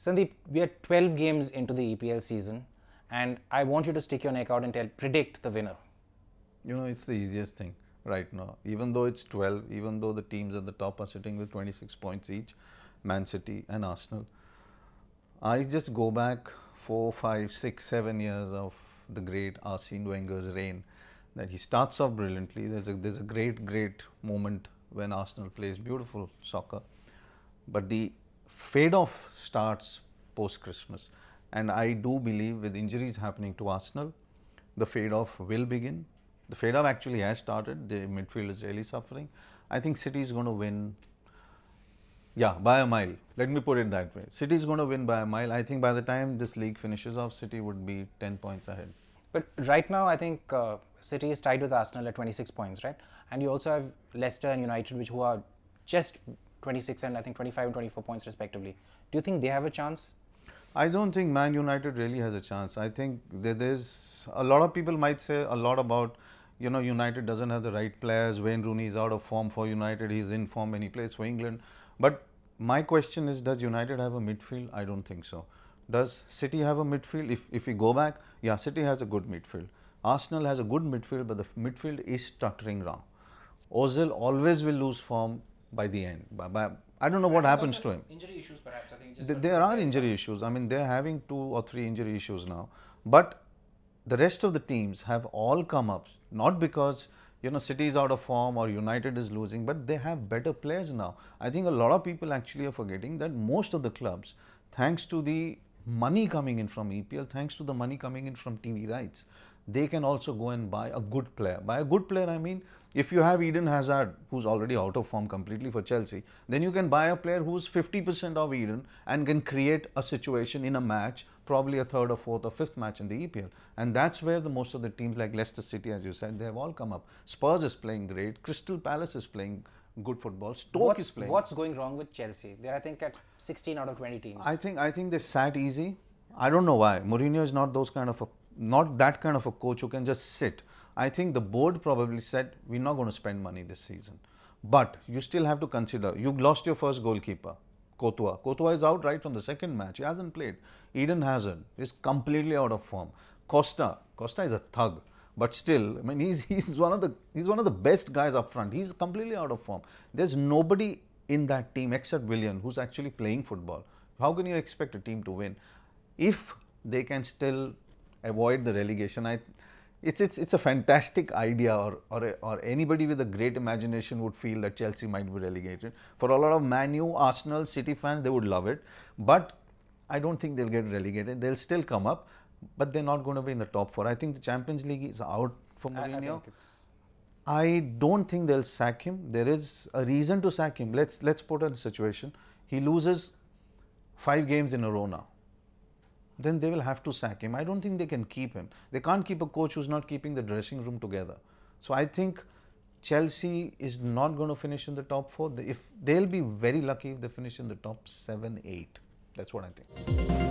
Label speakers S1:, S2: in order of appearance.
S1: Sandeep, we are 12 games into the EPL season, and I want you to stick your neck out and predict the winner.
S2: You know, it's the easiest thing right now. Even though it's 12, even though the teams at the top are sitting with 26 points each, Man City and Arsenal, I just go back 4, 5, 6, 7 years of the great Arsene Wenger's reign. That he starts off brilliantly. There's a great moment when Arsenal plays beautiful soccer, but the fade off starts post Christmas. And I do believe with injuries happening to Arsenal, the fade off will begin. The fade off actually has started. The midfield is really suffering. I think City is going to win. Yeah, by a mile. Let me put it that way. City is going to win by a mile. I think by the time this league finishes off, City would be 10 points ahead.
S1: But right now, I think City is tied with Arsenal at 26 points, right? And you also have Leicester and United, who are just 26 and I think 25 and 24 points respectively. Do you think they have a chance?
S2: I don't think Man United really has a chance. I think there's a lot of people might say a lot about, you know, United doesn't have the right players. Wayne Rooney is out of form for United. He's in form when he plays for England. But my question is, does United have a midfield? I don't think so. Does City have a midfield? If we go back, yeah, City has a good midfield. Arsenal has a good midfield, but the midfield is stuttering now. Ozil always will lose form by the end. I don't know what happens to him.
S1: Injury issues, perhaps. I think
S2: there are injury issues. I mean, they're having 2 or 3 injury issues now. But the rest of the teams have all come up, not because, you know, City is out of form or United is losing, but they have better players now. I think a lot of people actually are forgetting that most of the clubs, thanks to the money coming in from EPL, thanks to the money coming in from TV rights, they can also go and buy a good player. By a good player, I mean, if you have Eden Hazard, who's already out of form completely for Chelsea, then you can buy a player who's 50% of Eden and can create a situation in a match, probably a 3rd or 4th or 5th match in the EPL. And that's where most of the teams like Leicester City, as you said, they have all come up. Spurs is playing great. Crystal Palace is playing good football. Stoke is playing.
S1: What's going wrong with Chelsea? They're, I think, at 16 out of 20 teams.
S2: I think they sat easy. I don't know why. Mourinho is not that kind of a coach who can just sit. I think the board probably said, we're not going to spend money this season. But you still have to consider, you lost your first goalkeeper, Courtois. Courtois is out right from the second match. He hasn't played. Eden Hazard is completely out of form. Costa is a thug. But still, I mean, he's one of the best guys up front. He's completely out of form. There's nobody in that team except Willian who's actually playing football. How can you expect a team to win? If they can still avoid the relegation, it's a fantastic idea, or anybody with a great imagination would feel that Chelsea might be relegated. For a lot of Man U, Arsenal, City fans, they would love it. But I don't think they'll get relegated. They'll still come up, but they're not going to be in the top 4. I think the Champions League is out for Mourinho. I don't think they'll sack him. There is a reason to sack him. Let's put a situation. He loses 5 games in a row now. Then they will have to sack him. I don't think they can keep him. They can't keep a coach who's not keeping the dressing room together. So I think Chelsea is not going to finish in the top 4. They'll be very lucky if they finish in the top 7, 8. That's what I think.